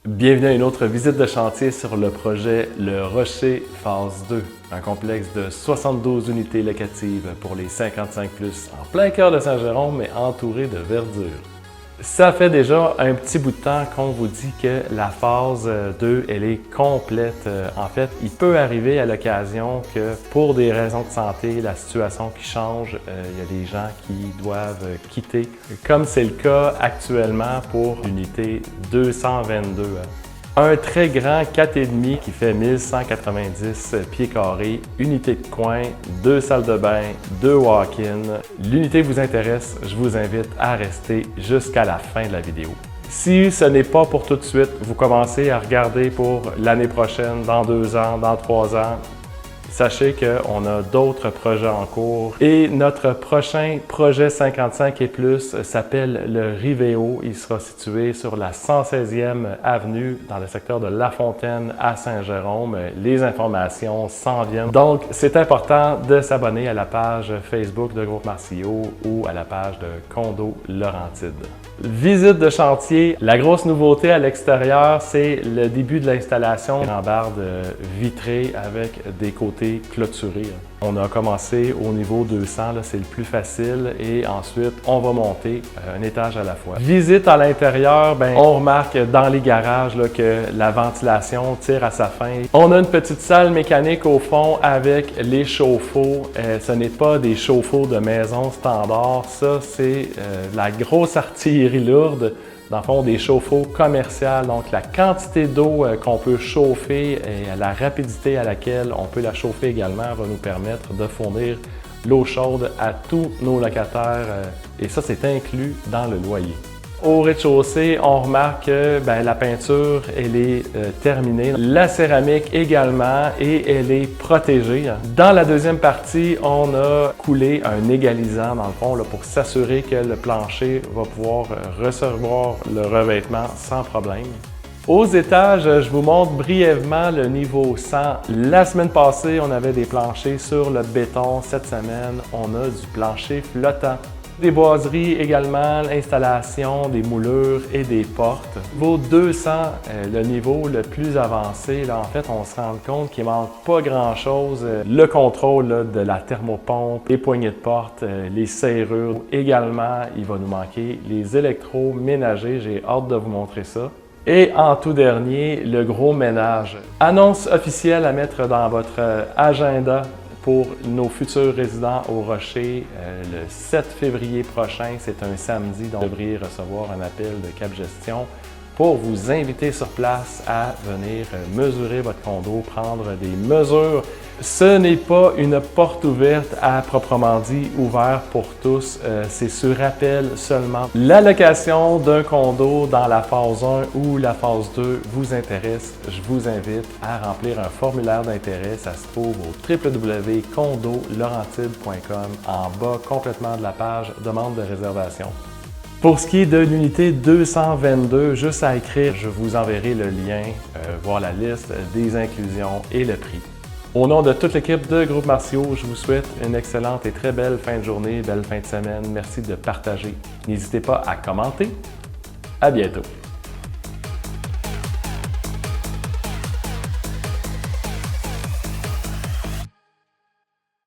Bienvenue à une autre visite de chantier sur le projet Le Rocher Phase 2, un complexe de 72 unités locatives pour les 55+, en plein cœur de Saint-Jérôme, mais entouré de verdure. Ça fait déjà un petit bout de temps qu'on vous dit que la phase 2, elle est complète. En fait, il peut arriver à l'occasion que pour des raisons de santé, la situation qui change, il y a des gens qui doivent quitter, comme c'est le cas actuellement pour l'unité 222. Un très grand 4,5 qui fait 1190 pieds carrés, unité de coin, 2 salles de bain, 2 walk-in. L'unité vous intéresse, je vous invite à rester jusqu'à la fin de la vidéo. Si ce n'est pas pour tout de suite, vous commencez à regarder pour l'année prochaine, dans 2 ans, dans 3 ans, sachez qu'on a d'autres projets en cours et notre prochain projet 55 et plus s'appelle le Rivéo. Il sera situé sur la 116e avenue dans le secteur de La Fontaine à Saint-Jérôme. Les informations s'en viennent. Donc, c'est important de s'abonner à la page Facebook de Groupe Marcio ou à la page de Condo Laurentide. Visite de chantier. La grosse nouveauté à l'extérieur, c'est le début de l'installation. Une rambarde vitrée avec des côtés clôturés. On a commencé au niveau 200, c'est le plus facile, et ensuite on va monter un étage à la fois. Visite à l'intérieur, on remarque dans les garages que la ventilation tire à sa fin. On a une petite salle mécanique au fond avec les chauffe-eau. Ce n'est pas des chauffe-eau de maison standard, ça c'est la grosse artillerie lourde. Dans le fond, des chauffe-eau commerciales, donc la quantité d'eau qu'on peut chauffer et la rapidité à laquelle on peut la chauffer également va nous permettre de fournir l'eau chaude à tous nos locataires et ça, c'est inclus dans le loyer. Au rez-de-chaussée, on remarque que la peinture, elle est terminée. La céramique également et elle est protégée. Dans la deuxième partie, on a coulé un égalisant dans le fond pour s'assurer que le plancher va pouvoir recevoir le revêtement sans problème. Aux étages, je vous montre brièvement le niveau 100. La semaine passée, on avait des planchers sur le béton. Cette semaine, on a du plancher flottant. Des boiseries également, l'installation des moulures et des portes. Niveau 200, le niveau le plus avancé, en fait, on se rend compte qu'il ne manque pas grand-chose. Le contrôle de la thermopompe, les poignées de porte, les serrures. Également, il va nous manquer les électroménagers. J'ai hâte de vous montrer ça. Et en tout dernier, le gros ménage. Annonce officielle à mettre dans votre agenda pour nos futurs résidents au Rocher, le 7 février prochain, c'est un samedi, donc vous devriez recevoir un appel de Cap Gestion pour vous inviter sur place à venir mesurer votre condo, prendre des mesures. Ce n'est pas une porte ouverte à proprement dit, ouvert pour tous, c'est sur appel seulement. La location d'un condo dans la phase 1 ou la phase 2 vous intéresse, je vous invite à remplir un formulaire d'intérêt. Ça se trouve au www.condolaurentide.com en bas complètement de la page demande de réservation. Pour ce qui est de l'unité 222, juste à écrire, je vous enverrai le lien, voir la liste des inclusions et le prix. Au nom de toute l'équipe de Groupe Marcio, je vous souhaite une excellente et très belle fin de journée, belle fin de semaine. Merci de partager. N'hésitez pas à commenter. À bientôt.